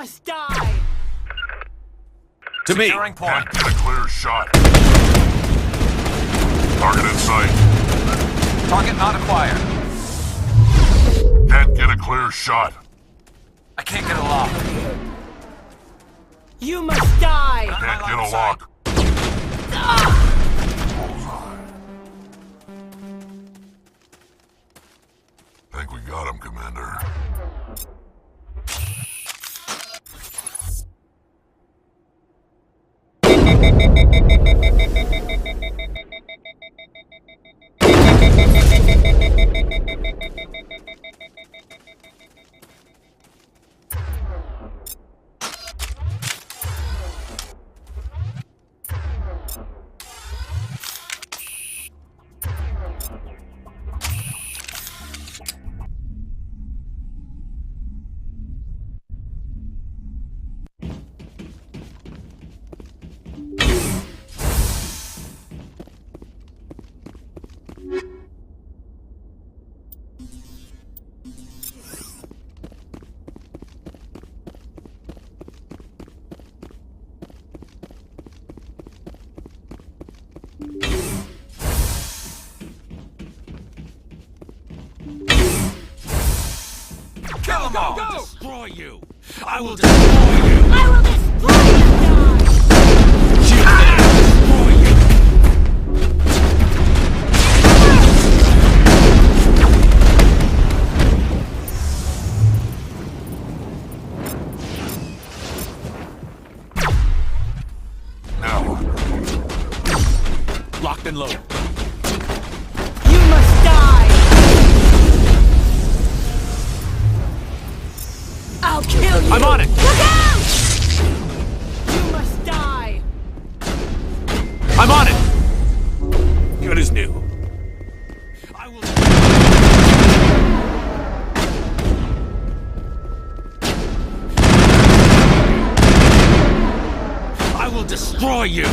must die! To me! Securing point. Can't get a clear shot. Target in sight. Target not acquired. Can't get a clear shot. I can't get a lock. You must die! Can't get a lock. Think we got him, Commander. Kill them all! Go! Destroy you! I will destroy you! I will destroy you, guys! Destroy you! Now, Locked and loaded. You must die! I'll kill you! I'm on it! Look out! You must die! I'm on it! Good as new. I will... I will destroy you!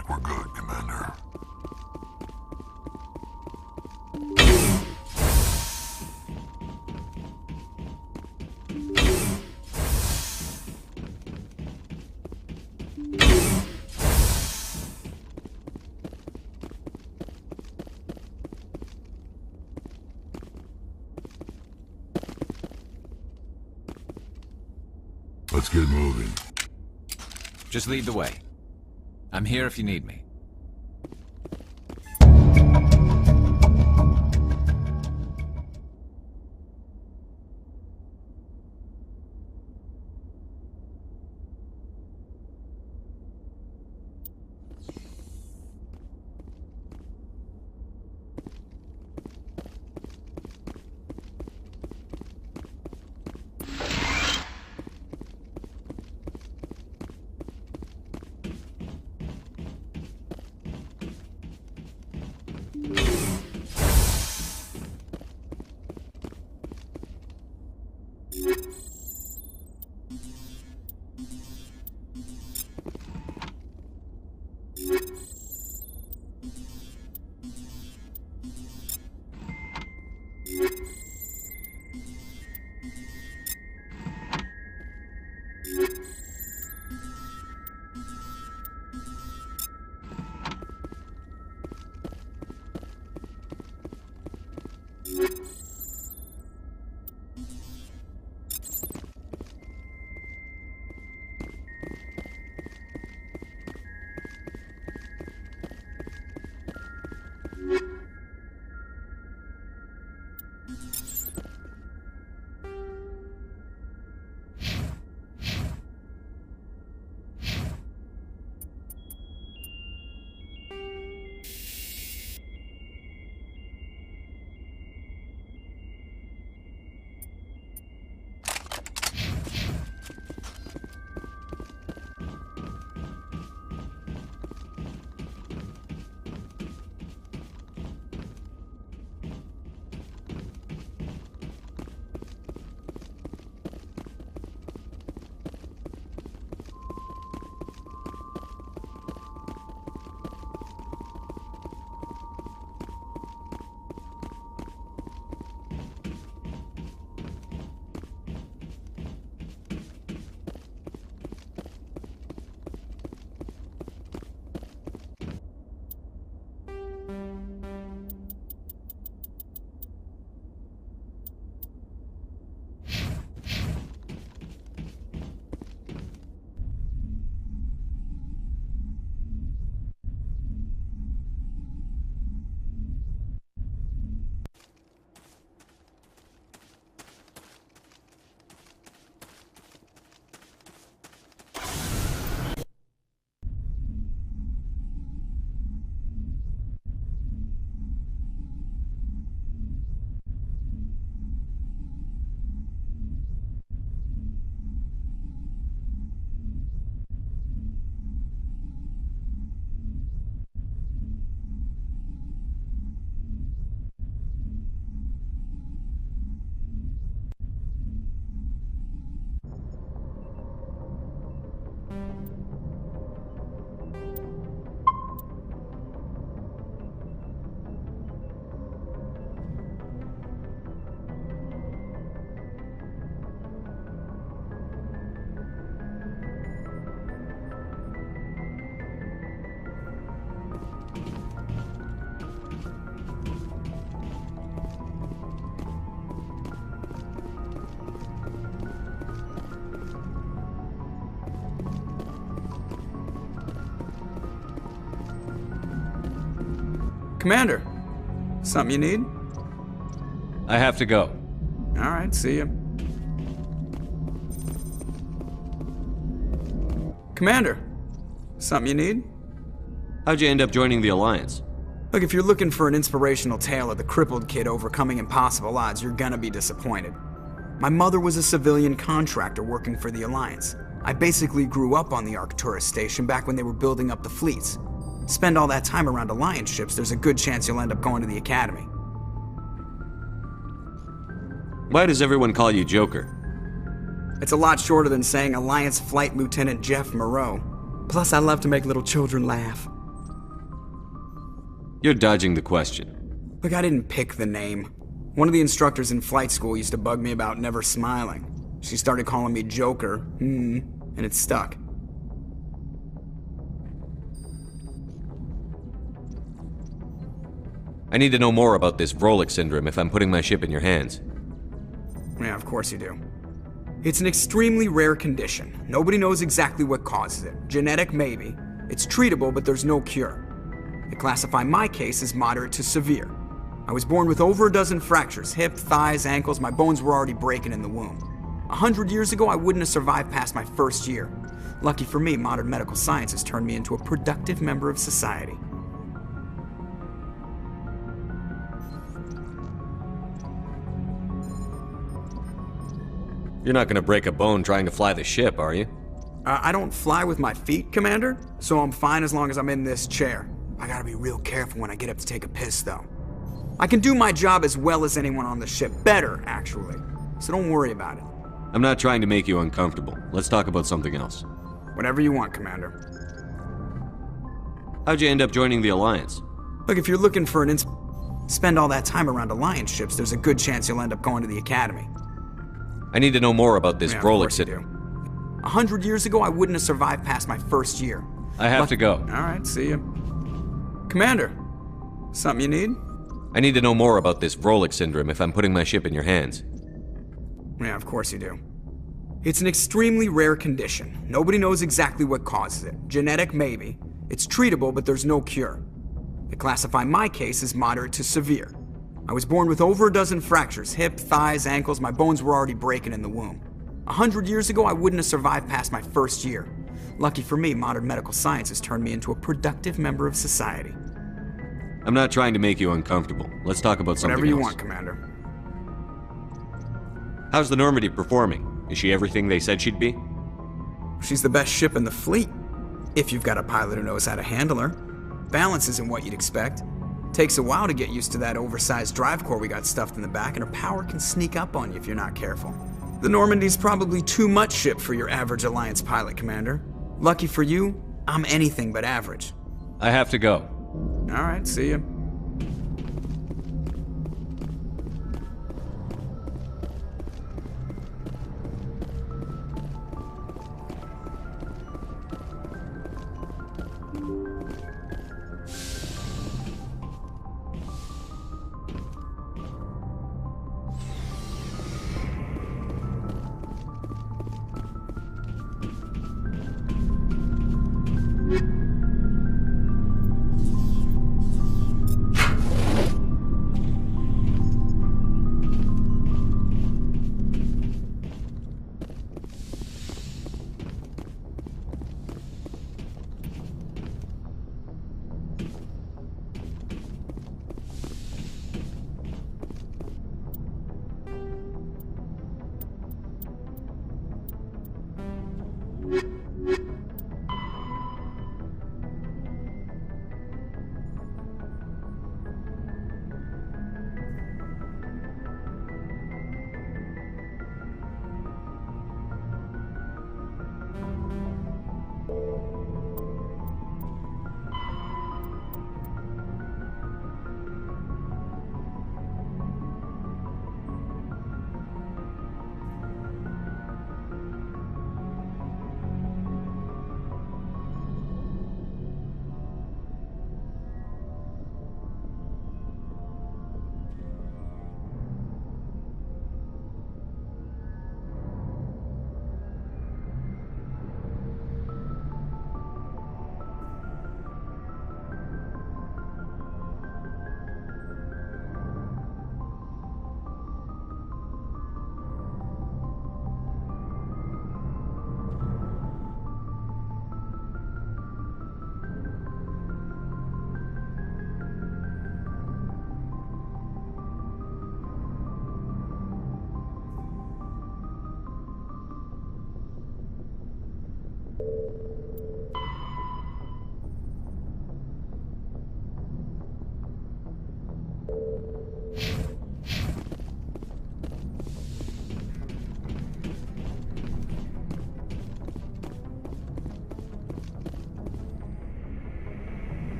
think we're good, Commander. Let's get moving. Just lead the way. I'm here if you need me. Commander, something you need? I have to go. Alright, see ya. Commander, something you need? How'd you end up joining the Alliance? Look, if you're looking for an inspirational tale of the crippled kid overcoming impossible odds, you're gonna be disappointed. My mother was a civilian contractor working for the Alliance. I basically grew up on the Arcturus station back when they were building up the fleets. Spend all that time around Alliance ships, there's a good chance you'll end up going to the Academy. Why does everyone call you Joker? It's a lot shorter than saying Alliance Flight Lieutenant Jeff Moreau. Plus, I love to make little children laugh. You're dodging the question. Look, I didn't pick the name. One of the instructors in flight school used to bug me about never smiling. She started calling me Joker, and it stuck. I need to know more about this Vrolik syndrome if I'm putting my ship in your hands. Yeah, of course you do. It's an extremely rare condition. Nobody knows exactly what causes it. Genetic, maybe. It's treatable, but there's no cure. They classify my case as moderate to severe. I was born with over a dozen fractures, hip, thighs, ankles. My bones were already breaking in the womb. 100 years ago, I wouldn't have survived past my first year. Lucky for me, modern medical science has turned me into a productive member of society. You're not gonna break a bone trying to fly the ship, are you? I don't fly with my feet, Commander, so I'm fine as long as I'm in this chair. I gotta be real careful when I get up to take a piss, though. I can do my job as well as anyone on the ship. Better, actually. So don't worry about it. I'm not trying to make you uncomfortable. Let's talk about something else. Whatever you want, Commander. How'd you end up joining the Alliance? Look, if you're looking for an spend all that time around Alliance ships, there's a good chance you'll end up going to the Academy. I need to know more about this Vrolik syndrome. 100 years ago, I wouldn't have survived past my first year. I have to go. Alright, see ya. Commander, something you need? I need to know more about this Vrolik syndrome if I'm putting my ship in your hands. Yeah, of course you do. It's an extremely rare condition. Nobody knows exactly what causes it. Genetic, maybe. It's treatable, but there's no cure. They classify my case as moderate to severe. I was born with over a dozen fractures, hip, thighs, ankles. My bones were already breaking in the womb. 100 years ago, I wouldn't have survived past my first year. Lucky for me, modern medical science has turned me into a productive member of society. I'm not trying to make you uncomfortable. Let's talk about something else. Whatever you want, Commander. How's the Normandy performing? Is she everything they said she'd be? She's the best ship in the fleet, if you've got a pilot who knows how to handle her. Balance isn't what you'd expect. Takes a while to get used to that oversized drive core we got stuffed in the back, and her power can sneak up on you if you're not careful. The Normandy's probably too much ship for your average Alliance pilot, Commander. Lucky for you, I'm anything but average. I have to go. Alright, see ya.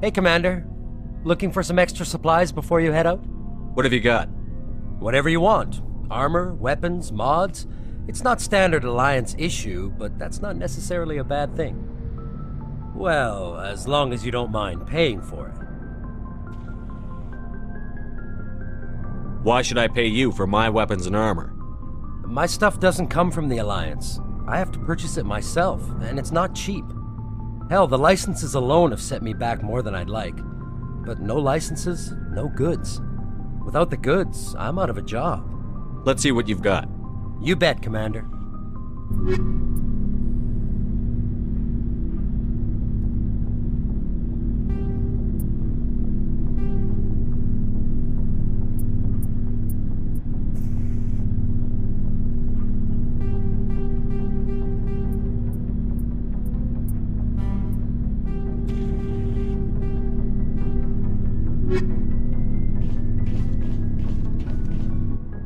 Hey, Commander. Looking for some extra supplies before you head out? What have you got? Whatever you want. Armor, weapons, mods. It's not standard Alliance issue, but that's not necessarily a bad thing. Well, as long as you don't mind paying for it. Why should I pay you for my weapons and armor? My stuff doesn't come from the Alliance. I have to purchase it myself, and it's not cheap. Hell, the licenses alone have set me back more than I'd like. But no licenses, no goods. Without the goods, I'm out of a job. Let's see what you've got. You bet, Commander.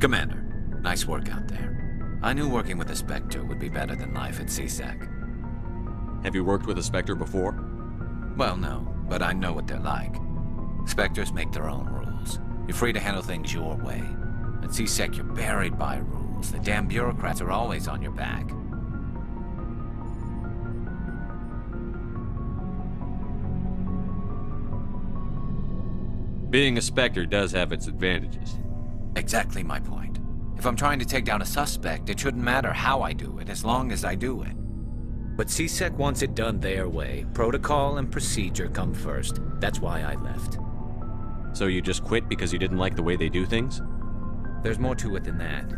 Commander, nice work out there. I knew working with a Spectre would be better than life at CSEC. Have you worked with a Spectre before? Well, no, but I know what they're like. Spectres make their own rules. You're free to handle things your way. At CSEC, you're buried by rules. The damn bureaucrats are always on your back. Being a Spectre does have its advantages. Exactly my point. If I'm trying to take down a suspect, it shouldn't matter how I do it, as long as I do it. But CSEC wants it done their way. Protocol and procedure come first. That's why I left. So you just quit because you didn't like the way they do things? There's more to it than that.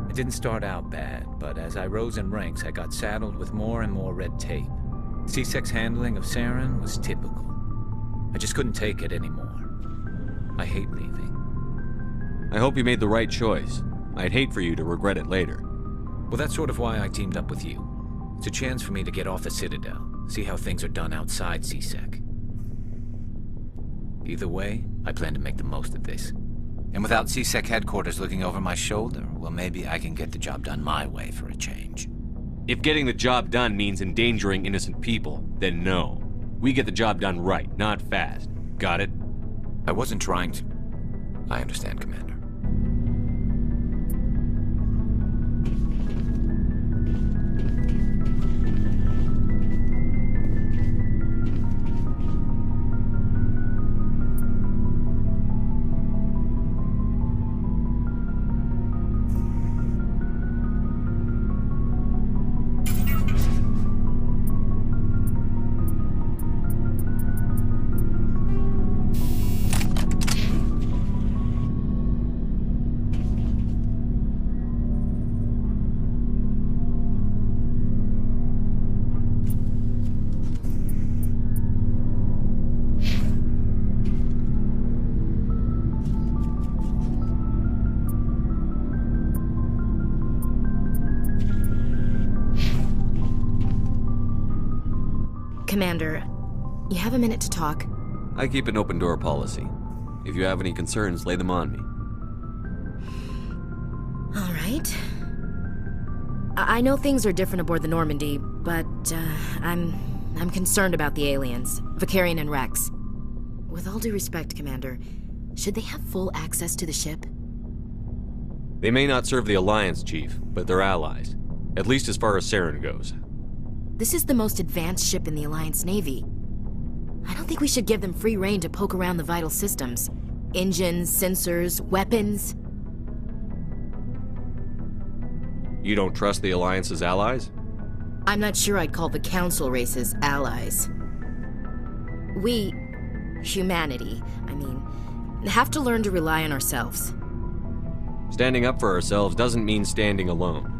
It didn't start out bad, but as I rose in ranks, I got saddled with more and more red tape. CSEC's handling of Saren was typical. I just couldn't take it anymore. I hate leaving. I hope you made the right choice. I'd hate for you to regret it later. Well, that's sort of why I teamed up with you. It's a chance for me to get off the Citadel, see how things are done outside CSEC. Either way, I plan to make the most of this. And without CSEC headquarters looking over my shoulder, well, maybe I can get the job done my way for a change. If getting the job done means endangering innocent people, then no. We get the job done right, not fast. Got it? I wasn't trying to. I understand, Commander. Commander, you have a minute to talk? I keep an open door policy. If you have any concerns, lay them on me. All right. I know things are different aboard the Normandy, but I'm concerned about the aliens, Vicarian and Rex. With all due respect, Commander, should they have full access to the ship? They may not serve the Alliance, Chief, but they're allies. At least as far as Saren goes. This is the most advanced ship in the Alliance Navy. I don't think we should give them free rein to poke around the vital systems. Engines, sensors, weapons. You don't trust the Alliance's allies? I'm not sure I'd call the Council races allies. We, humanity, have to learn to rely on ourselves. Standing up for ourselves doesn't mean standing alone.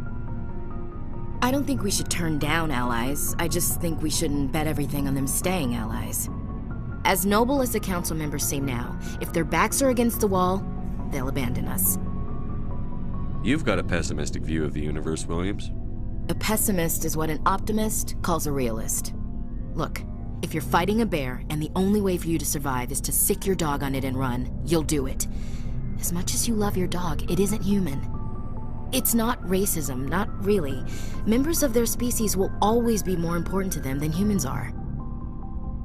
I don't think we should turn down allies. I just think we shouldn't bet everything on them staying allies. As noble as the Council members seem now, if their backs are against the wall, they'll abandon us. You've got a pessimistic view of the universe, Williams. A pessimist is what an optimist calls a realist. Look, if you're fighting a bear and the only way for you to survive is to sick your dog on it and run, you'll do it. As much as you love your dog, it isn't human. It's not racism, not really. Members of their species will always be more important to them than humans are.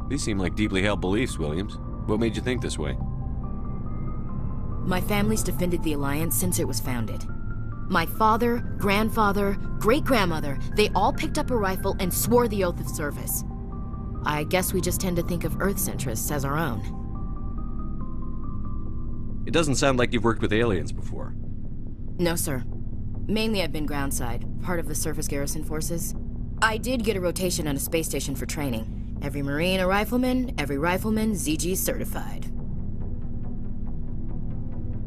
These seem like deeply held beliefs, Williams. What made you think this way? My family's defended the Alliance since it was founded. My father, grandfather, great-grandmother, they all picked up a rifle and swore the oath of service. I guess we just tend to think of Earth's interests as our own. It doesn't sound like you've worked with aliens before. No, sir. Mainly I've been groundside, part of the surface garrison forces. I did get a rotation on a space station for training. Every Marine a rifleman, every rifleman ZG certified.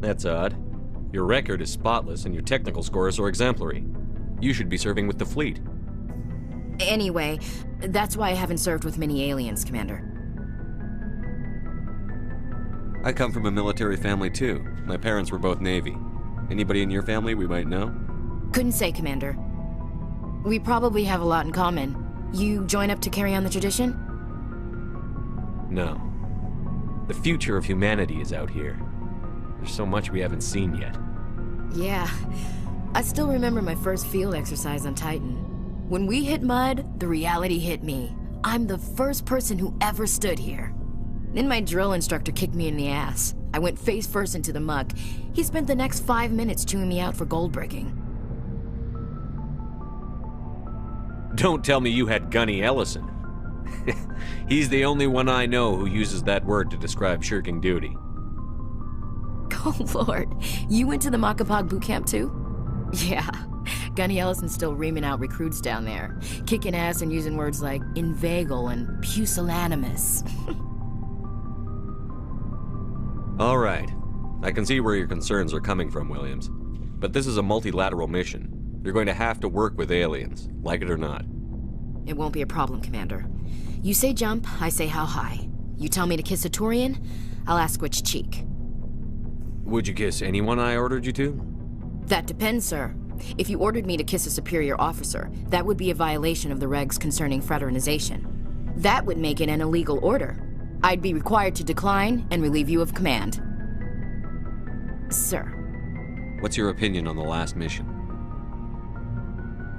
That's odd. Your record is spotless and your technical scores are exemplary. You should be serving with the fleet. Anyway, that's why I haven't served with many aliens, Commander. I come from a military family too. My parents were both Navy. Anybody in your family we might know? Couldn't say, Commander. We probably have a lot in common. You join up to carry on the tradition? No. The future of humanity is out here. There's so much we haven't seen yet. Yeah. I still remember my first field exercise on Titan. When we hit mud, the reality hit me. I'm the first person who ever stood here. Then my drill instructor kicked me in the ass. I went face first into the muck. He spent the next 5 minutes chewing me out for gold breaking. Don't tell me you had Gunny Ellison. He's the only one I know who uses that word to describe shirking duty. Oh, Lord. You went to the Macapag boot camp, too? Yeah. Gunny Ellison's still reaming out recruits down there, kicking ass and using words like inveigle and pusillanimous. All right. I can see where your concerns are coming from, Williams. But this is a multilateral mission. You're going to have to work with aliens, like it or not. It won't be a problem, Commander. You say jump, I say how high. You tell me to kiss a Turian, I'll ask which cheek. Would you kiss anyone I ordered you to? That depends, sir. If you ordered me to kiss a superior officer, that would be a violation of the regs concerning fraternization. That would make it an illegal order. I'd be required to decline and relieve you of command. Sir. What's your opinion on the last mission?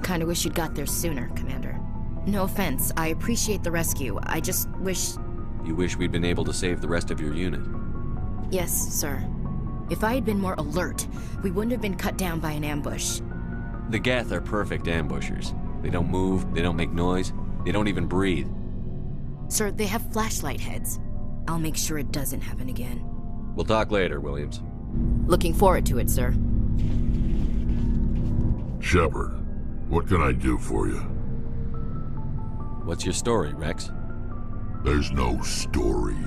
Kinda wish you'd got there sooner, Commander. No offense, I appreciate the rescue. I just wish... You wish we'd been able to save the rest of your unit? Yes, sir. If I had been more alert, we wouldn't have been cut down by an ambush. The Geth are perfect ambushers. They don't move, they don't make noise, they don't even breathe. Sir, they have flashlight heads. I'll make sure it doesn't happen again. We'll talk later, Williams. Looking forward to it, sir. Shepard, what can I do for you? What's your story, Rex? There's no story.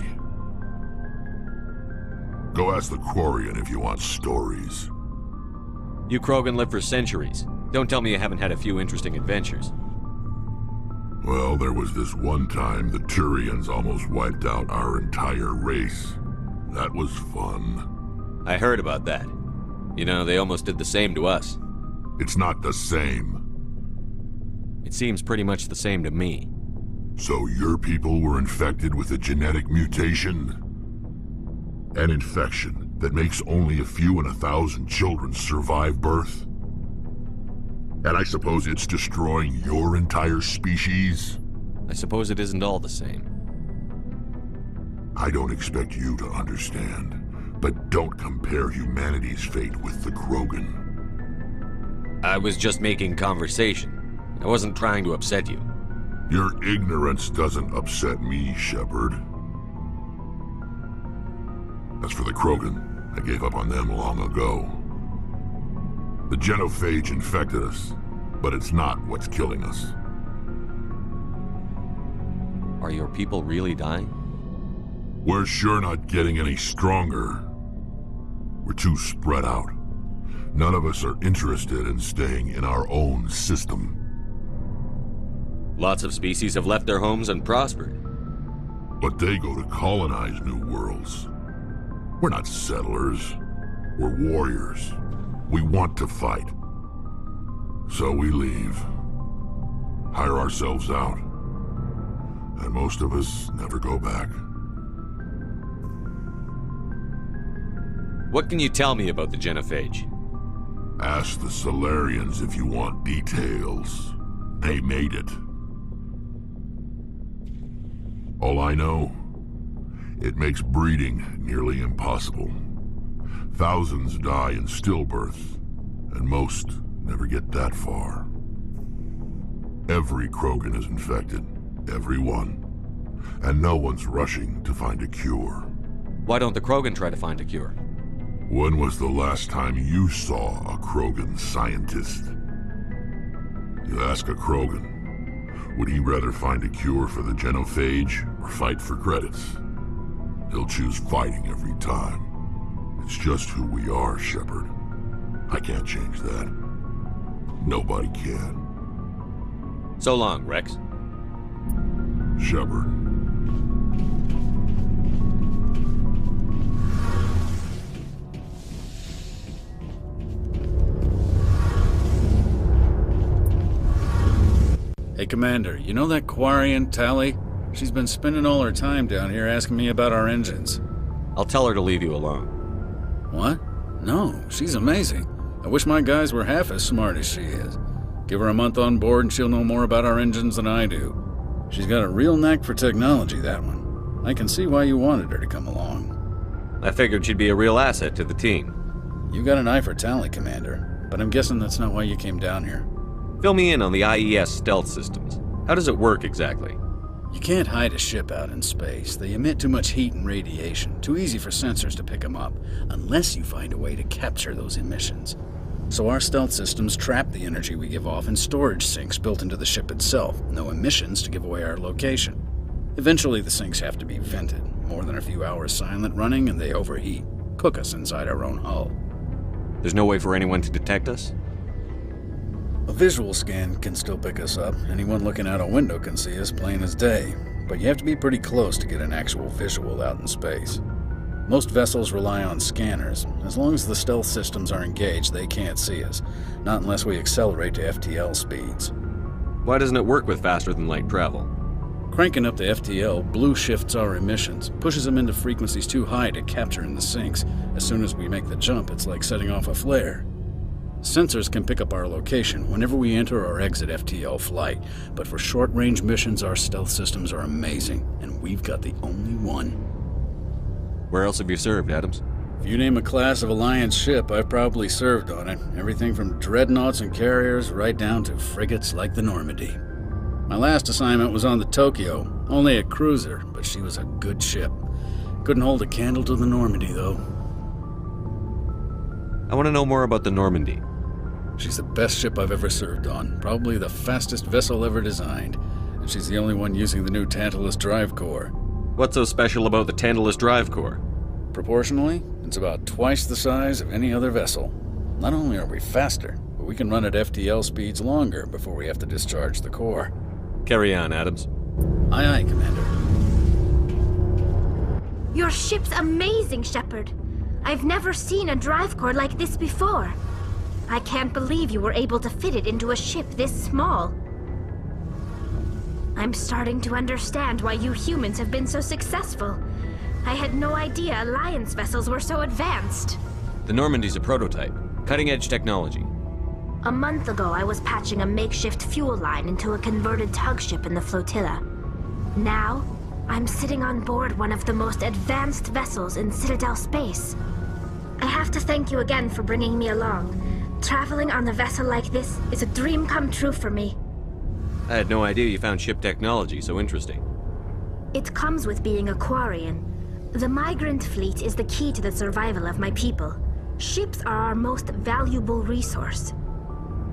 Go ask the Quarian if you want stories. You Krogan lived for centuries. Don't tell me you haven't had a few interesting adventures. Well, there was this one time the Turians almost wiped out our entire race. That was fun. I heard about that. You know, they almost did the same to us. It's not the same. It seems pretty much the same to me. So your people were infected with a genetic mutation? An infection that makes only a few in 1,000 children survive birth? And I suppose it's destroying your entire species? I suppose it isn't all the same. I don't expect you to understand, but don't compare humanity's fate with the Krogan. I was just making conversation. I wasn't trying to upset you. Your ignorance doesn't upset me, Shepard. As for the Krogan, I gave up on them long ago. The genophage infected us, but it's not what's killing us. Are your people really dying? We're sure not getting any stronger. We're too spread out. None of us are interested in staying in our own system. Lots of species have left their homes and prospered. But they go to colonize new worlds. We're not settlers. We're warriors. We want to fight. So we leave. Hire ourselves out. And most of us never go back. What can you tell me about the genophage? Ask the Solarians if you want details. They made it. All I know, it makes breeding nearly impossible. Thousands die in stillbirth, and most never get that far. Every Krogan is infected, every one. And no one's rushing to find a cure. Why don't the Krogan try to find a cure? When was the last time you saw a Krogan scientist? You ask a Krogan, would he rather find a cure for the genophage or fight for credits? He'll choose fighting every time. It's just who we are, Shepard. I can't change that. Nobody can. So long, Rex. Shepard. Hey, Commander, you know that Quarian, Tally? She's been spending all her time down here asking me about our engines. I'll tell her to leave you alone. What? No, she's amazing. I wish my guys were half as smart as she is. Give her a month on board and she'll know more about our engines than I do. She's got a real knack for technology, that one. I can see why you wanted her to come along. I figured she'd be a real asset to the team. You got an eye for Tally, Commander, but I'm guessing that's not why you came down here. Fill me in on the IES stealth systems. How does it work exactly? You can't hide a ship out in space. They emit too much heat and radiation, too easy for sensors to pick them up, unless you find a way to capture those emissions. So our stealth systems trap the energy we give off in storage sinks built into the ship itself, no emissions to give away our location. Eventually the sinks have to be vented. More than a few hours silent running and they overheat, cook us inside our own hull. There's no way for anyone to detect us? A visual scan can still pick us up. Anyone looking out a window can see us plain as day, but you have to be pretty close to get an actual visual out in space. Most vessels rely on scanners. As long as the stealth systems are engaged, they can't see us, not unless we accelerate to FTL speeds. Why doesn't it work with faster-than-light travel? Cranking up to FTL blue shifts our emissions, pushes them into frequencies too high to capture in the sinks. As soon as we make the jump, it's like setting off a flare. Sensors can pick up our location whenever we enter or exit FTL flight, but for short-range missions, our stealth systems are amazing, and we've got the only one. Where else have you served, Adams? If you name a class of Alliance ship, I've probably served on it. Everything from dreadnoughts and carriers right down to frigates like the Normandy. My last assignment was on the Tokyo, only a cruiser, but she was a good ship. Couldn't hold a candle to the Normandy, though. I want to know more about the Normandy. She's the best ship I've ever served on, probably the fastest vessel ever designed, and she's the only one using the new Tantalus drive core. What's so special about the Tantalus drive core? Proportionally, it's about twice the size of any other vessel. Not only are we faster, but we can run at FTL speeds longer before we have to discharge the core. Carry on, Adams. Aye, aye, Commander. Your ship's amazing, Shepard. I've never seen a drive core like this before. I can't believe you were able to fit it into a ship this small. I'm starting to understand why you humans have been so successful. I had no idea Alliance vessels were so advanced. The Normandy's a prototype. Cutting-edge technology. A month ago, I was patching a makeshift fuel line into a converted tug ship in the flotilla. Now, I'm sitting on board one of the most advanced vessels in Citadel space. I have to thank you again for bringing me along. Traveling on a vessel like this is a dream come true for me. I had no idea you found ship technology so interesting. It comes with being a Quarian. The migrant fleet is the key to the survival of my people. Ships are our most valuable resource.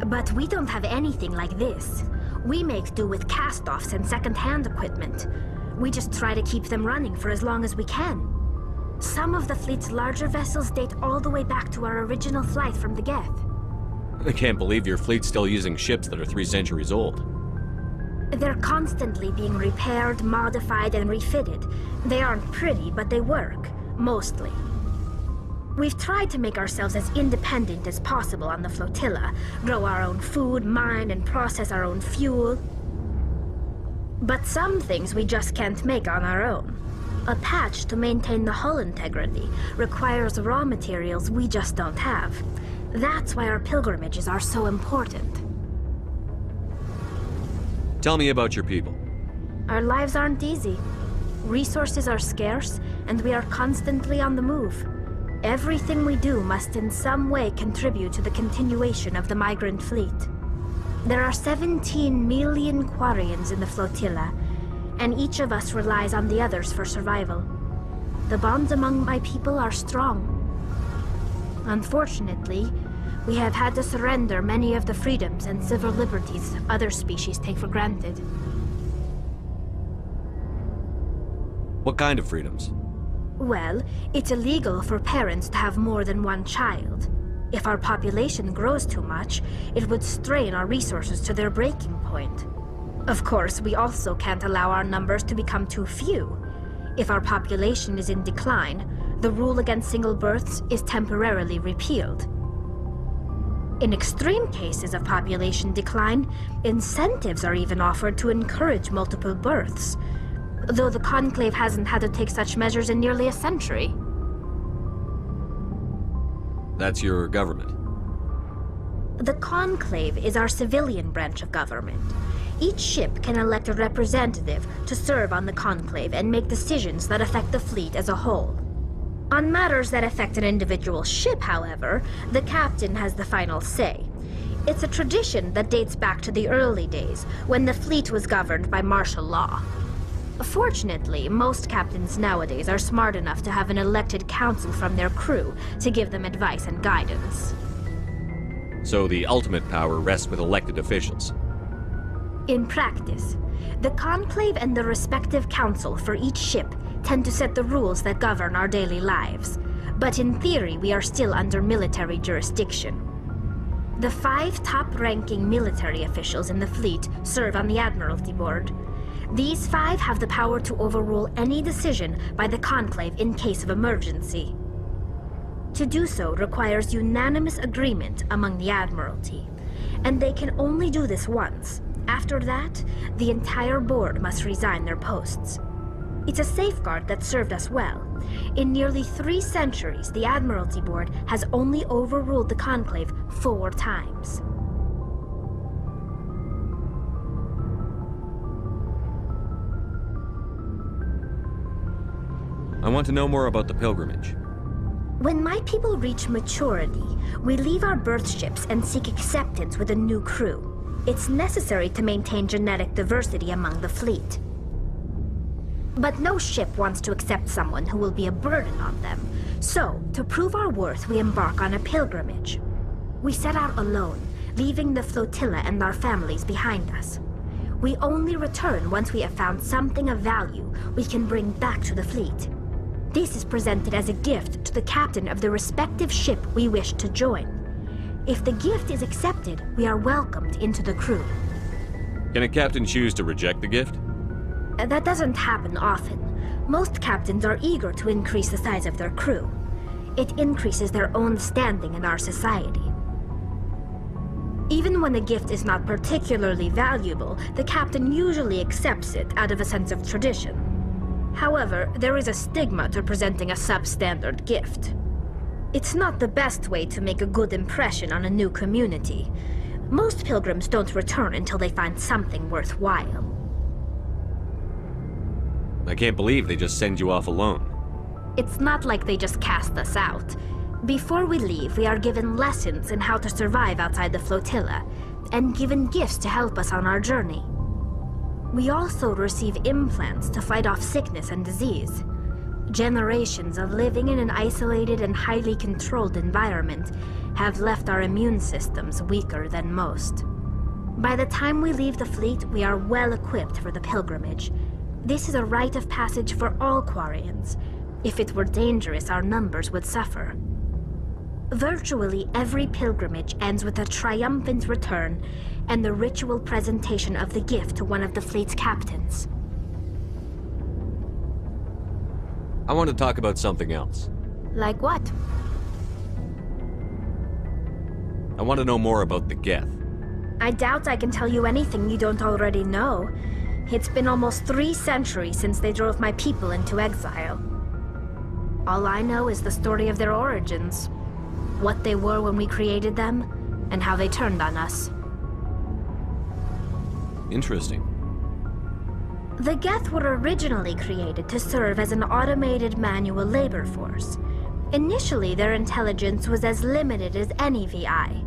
But we don't have anything like this. We make do with cast-offs and second-hand equipment. We just try to keep them running for as long as we can. Some of the fleet's larger vessels date all the way back to our original flight from the Geth. I can't believe your fleet's still using ships that are 3 centuries old. They're constantly being repaired, modified, and refitted. They aren't pretty, but they work. Mostly. We've tried to make ourselves as independent as possible on the flotilla, grow our own food, mine, and process our own fuel. But some things we just can't make on our own. A patch to maintain the hull integrity requires raw materials we just don't have. That's why our pilgrimages are so important. Tell me about your people. Our lives aren't easy. Resources are scarce, and we are constantly on the move. Everything we do must in some way contribute to the continuation of the migrant fleet. There are 17 million Quarians in the flotilla, and each of us relies on the others for survival. The bonds among my people are strong. Unfortunately, we have had to surrender many of the freedoms and civil liberties other species take for granted. What kind of freedoms? Well, it's illegal for parents to have more than one child. If our population grows too much, it would strain our resources to their breaking point. Of course, we also can't allow our numbers to become too few. If our population is in decline, the rule against single births is temporarily repealed. In extreme cases of population decline, incentives are even offered to encourage multiple births, though the Conclave hasn't had to take such measures in nearly a century. That's your government. The Conclave is our civilian branch of government. Each ship can elect a representative to serve on the Conclave and make decisions that affect the fleet as a whole. On matters that affect an individual ship, however, the captain has the final say. It's a tradition that dates back to the early days, when the fleet was governed by martial law. Fortunately, most captains nowadays are smart enough to have an elected council from their crew to give them advice and guidance. So the ultimate power rests with elected officials. In practice, the Conclave and the respective council for each ship tend to set the rules that govern our daily lives. But in theory, we are still under military jurisdiction. The 5 top-ranking military officials in the fleet serve on the Admiralty Board. These 5 have the power to overrule any decision by the Conclave in case of emergency. To do so requires unanimous agreement among the Admiralty, and they can only do this once. After that, the entire board must resign their posts. It's a safeguard that served us well. In nearly 3 centuries, the Admiralty Board has only overruled the Conclave 4 times. I want to know more about the pilgrimage. When my people reach maturity, we leave our birth ships and seek acceptance with a new crew. It's necessary to maintain genetic diversity among the fleet. But no ship wants to accept someone who will be a burden on them. So, to prove our worth, we embark on a pilgrimage. We set out alone, leaving the flotilla and our families behind us. We only return once we have found something of value we can bring back to the fleet. This is presented as a gift to the captain of the respective ship we wish to join. If the gift is accepted, we are welcomed into the crew. Can a captain choose to reject the gift? That doesn't happen often. Most captains are eager to increase the size of their crew. It increases their own standing in our society. Even when a gift is not particularly valuable, the captain usually accepts it out of a sense of tradition. However, there is a stigma to presenting a substandard gift. It's not the best way to make a good impression on a new community. Most pilgrims don't return until they find something worthwhile. I can't believe they just send you off alone. It's not like they just cast us out. Before we leave, we are given lessons in how to survive outside the flotilla, and given gifts to help us on our journey. We also receive implants to fight off sickness and disease. Generations of living in an isolated and highly controlled environment have left our immune systems weaker than most. By the time we leave the fleet, we are well equipped for the pilgrimage. This is a rite of passage for all Quarians. If it were dangerous, our numbers would suffer. Virtually every pilgrimage ends with a triumphant return and the ritual presentation of the gift to one of the fleet's captains. I want to talk about something else. Like what? I want to know more about the Geth. I doubt I can tell you anything you don't already know. It's been almost 3 centuries since they drove my people into exile. All I know is the story of their origins. What they were when we created them, and how they turned on us. Interesting. The Geth were originally created to serve as an automated manual labor force. Initially, their intelligence was as limited as any VI.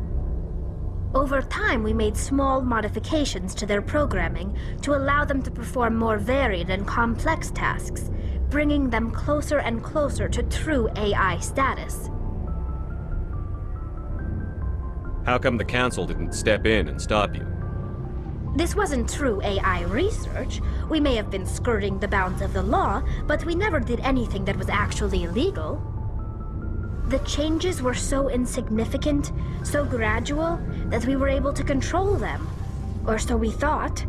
Over time, we made small modifications to their programming to allow them to perform more varied and complex tasks, bringing them closer and closer to true AI status. How come the Council didn't step in and stop you? This wasn't true AI research. We may have been skirting the bounds of the law, but we never did anything that was actually illegal. The changes were so insignificant, so gradual, that we were able to control them. Or so we thought.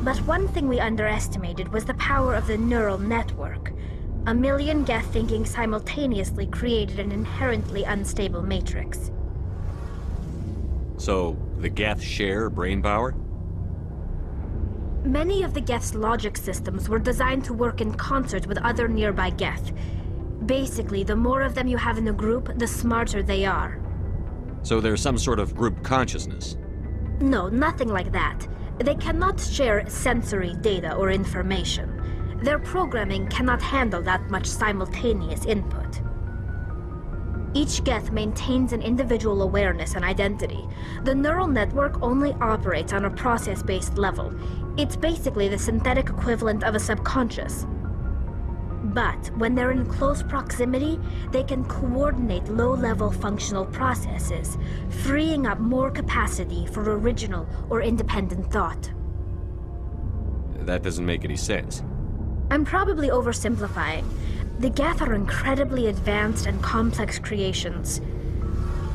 But one thing we underestimated was the power of the neural network. A million Geth thinking simultaneously created an inherently unstable matrix. So, the Geth share brain power? Many of the Geth's logic systems were designed to work in concert with other nearby Geth. Basically, the more of them you have in a group, the smarter they are. So there's some sort of group consciousness? No, nothing like that. They cannot share sensory data or information. Their programming cannot handle that much simultaneous input. Each Geth maintains an individual awareness and identity. The neural network only operates on a process-based level. It's basically the synthetic equivalent of a subconscious. But when they're in close proximity, they can coordinate low-level functional processes, freeing up more capacity for original or independent thought. That doesn't make any sense. I'm probably oversimplifying. The Geth are incredibly advanced and complex creations.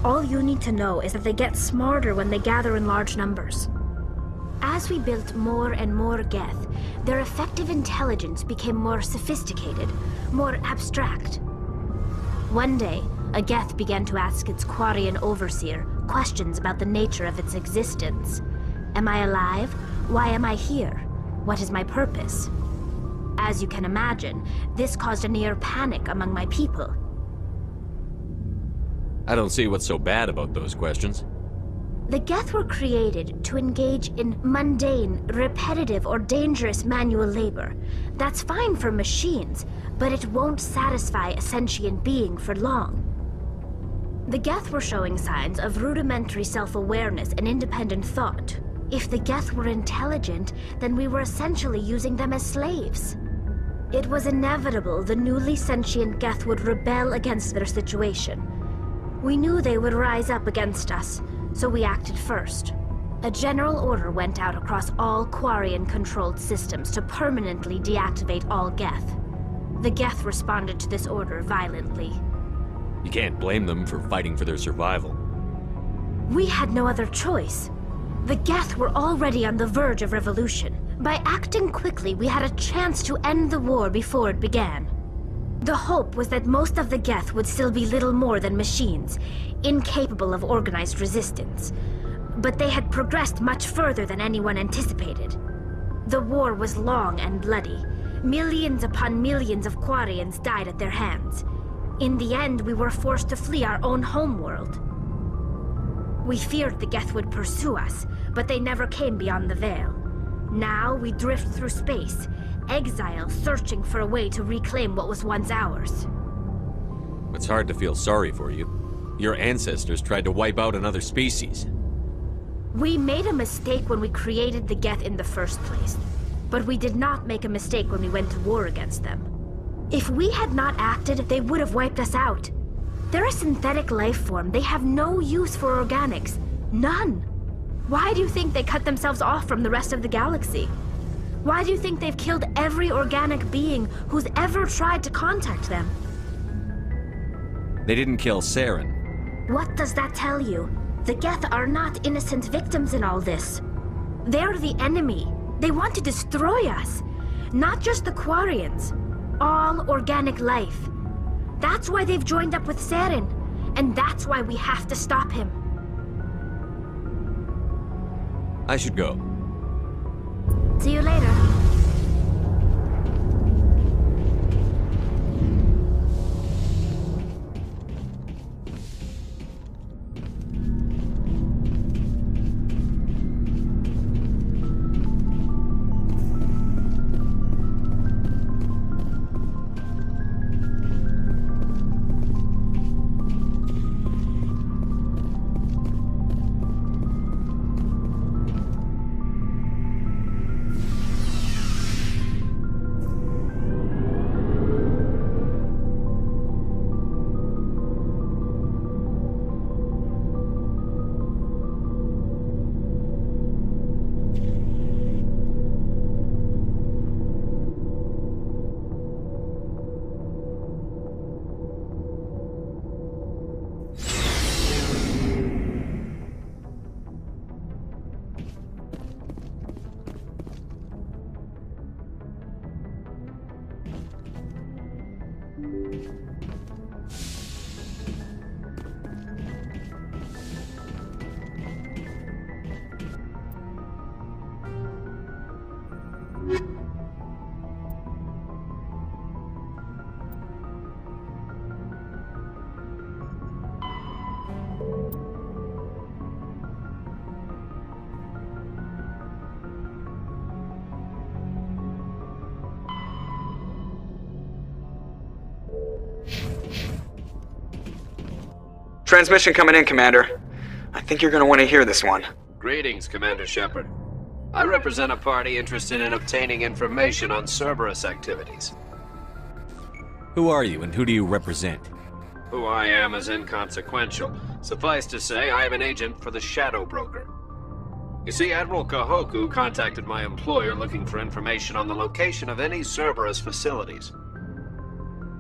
All you need to know is that they get smarter when they gather in large numbers. As we built more and more Geth, their effective intelligence became more sophisticated, more abstract. One day, a Geth began to ask its Quarian overseer questions about the nature of its existence. Am I alive? Why am I here? What is my purpose? As you can imagine, this caused a near panic among my people. I don't see what's so bad about those questions. The Geth were created to engage in mundane, repetitive, or dangerous manual labor. That's fine for machines, but it won't satisfy a sentient being for long. The Geth were showing signs of rudimentary self-awareness and independent thought. If the Geth were intelligent, then we were essentially using them as slaves. It was inevitable the newly sentient Geth would rebel against their situation. We knew they would rise up against us, so we acted first. A general order went out across all Quarian-controlled systems to permanently deactivate all Geth. The Geth responded to this order violently. You can't blame them for fighting for their survival. We had no other choice. The Geth were already on the verge of revolution. By acting quickly, we had a chance to end the war before it began. The hope was that most of the Geth would still be little more than machines, incapable of organized resistance. But they had progressed much further than anyone anticipated. The war was long and bloody. Millions upon millions of Quarians died at their hands. In the end, we were forced to flee our own homeworld. We feared the Geth would pursue us, but they never came beyond the Veil. Now we drift through space, exile searching for a way to reclaim what was once ours. It's hard to feel sorry for you. Your ancestors tried to wipe out another species. We made a mistake when we created the Geth in the first place, but we did not make a mistake when we went to war against them. If we had not acted, they would have wiped us out. They're a synthetic life form. They have no use for organics. None. Why do you think they cut themselves off from the rest of the galaxy? Why do you think they've killed every organic being who's ever tried to contact them? They didn't kill Saren. What does that tell you? The Geth are not innocent victims in all this. They're the enemy. They want to destroy us. Not just the Quarians. All organic life. That's why they've joined up with Saren. And that's why we have to stop him. I should go. See you later. Transmission coming in, Commander. I think you're gonna want to hear this one. Greetings, Commander Shepard. I represent a party interested in obtaining information on Cerberus activities. Who are you and who do you represent? Who I am is inconsequential. Suffice to say, I am an agent for the Shadow Broker. You see, Admiral Kahoku contacted my employer looking for information on the location of any Cerberus facilities.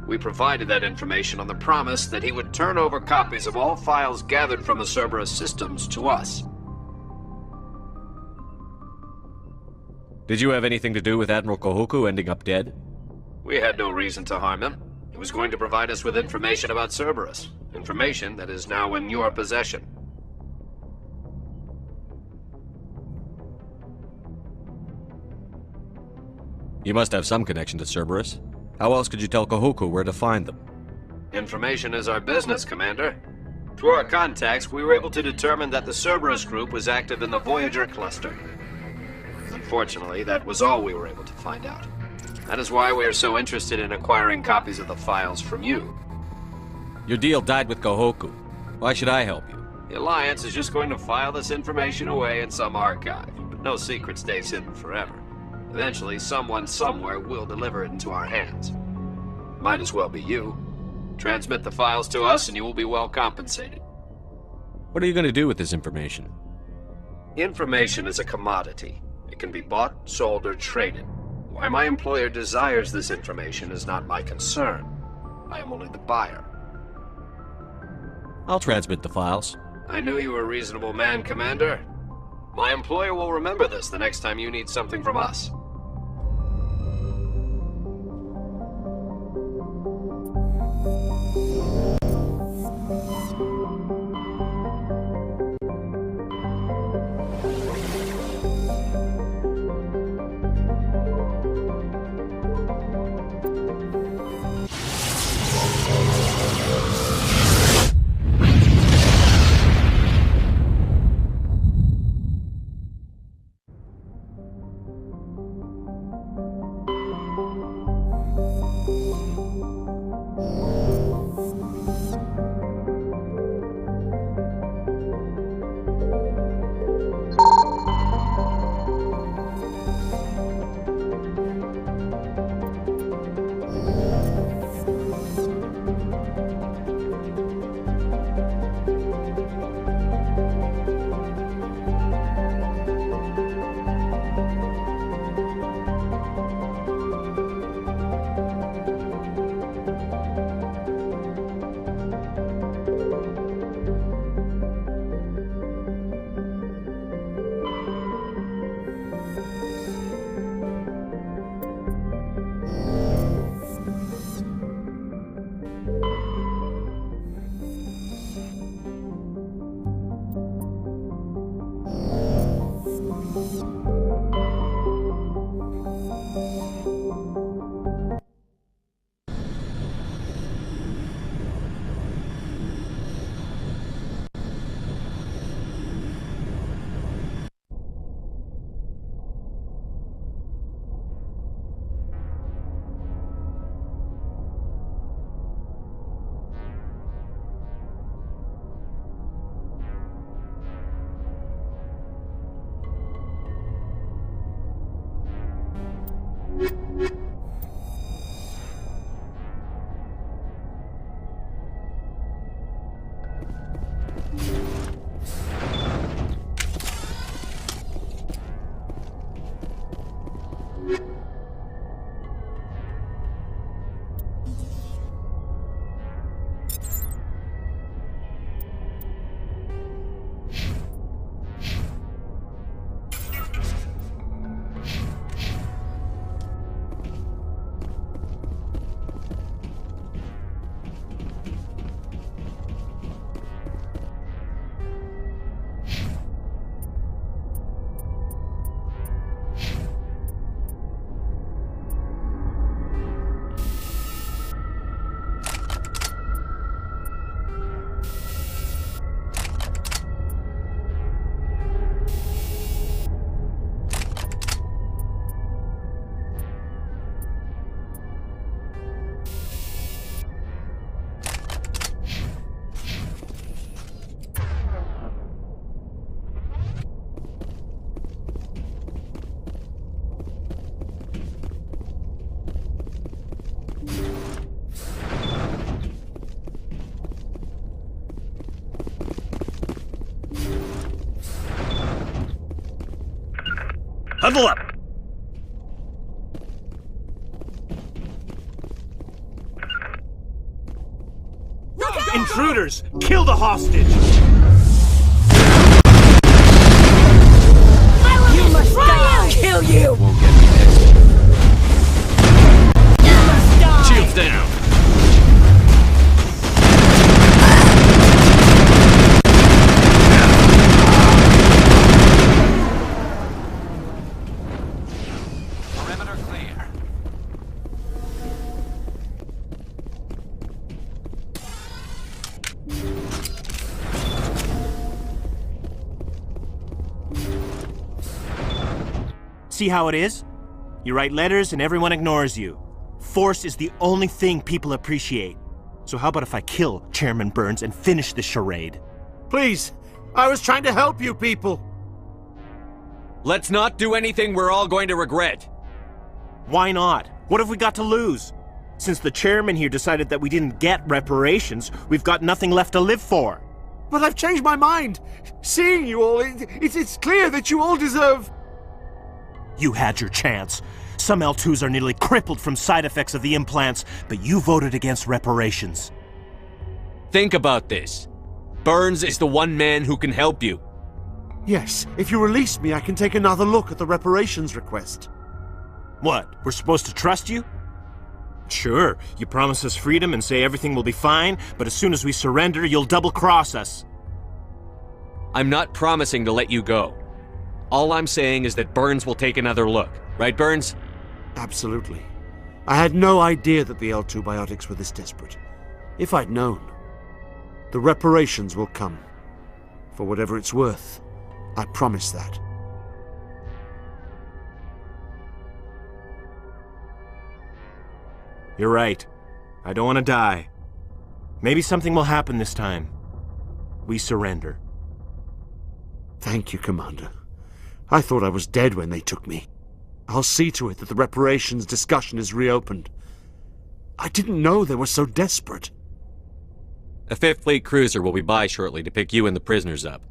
We provided that information on the promise that he would turn over copies of all files gathered from the Cerberus systems to us. Did you have anything to do with Admiral Kahoku ending up dead? We had no reason to harm him. He was going to provide us with information about Cerberus. Information that is now in your possession. You must have some connection to Cerberus. How else could you tell Kahoku where to find them? Information is our business, Commander. Through our contacts, we were able to determine that the Cerberus group was active in the Voyager cluster. Unfortunately, that was all we were able to find out. That is why we are so interested in acquiring copies of the files from you. Your deal died with Kahoku. Why should I help you? The Alliance is just going to file this information away in some archive, but no secret stays hidden forever. Eventually, someone somewhere will deliver it into our hands. Might as well be you. Transmit the files to us and you will be well compensated. What are you going to do with this information? Information is a commodity. It can be bought, sold, or traded. Why my employer desires this information is not my concern. I am only the buyer. I'll transmit the files. I knew you were a reasonable man, Commander. My employer will remember this the next time you need something from us. Huddle up! Intruders! Kill the hostage! You must die! Kill you! Won't get me next time. You must die! Shields down! Perimeter clear. See how it is? You write letters and everyone ignores you. Force is the only thing people appreciate. So how about if I kill Chairman Burns and finish this charade? Please, I was trying to help you people. Let's not do anything we're all going to regret. Why not? What have we got to lose? Since the chairman here decided that we didn't get reparations, we've got nothing left to live for. But I've changed my mind. Seeing you all, it's clear that you all deserve... You had your chance. Some L2s are nearly crippled from side effects of the implants, but you voted against reparations. Think about this. Burns is the one man who can help you. Yes, if you release me, I can take another look at the reparations request. What, we're supposed to trust you? Sure, you promise us freedom and say everything will be fine, but as soon as we surrender, you'll double-cross us. I'm not promising to let you go. All I'm saying is that Burns will take another look. Right, Burns? Absolutely. I had no idea that the L2 biotics were this desperate. If I'd known, the reparations will come. For whatever it's worth, I promise that. You're right. I don't want to die. Maybe something will happen this time. We surrender. Thank you, Commander. I thought I was dead when they took me. I'll see to it that the reparations discussion is reopened. I didn't know they were so desperate. A 5th Fleet cruiser will be by shortly to pick you and the prisoners up.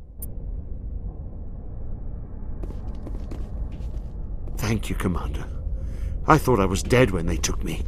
Thank you, Commander. I thought I was dead when they took me.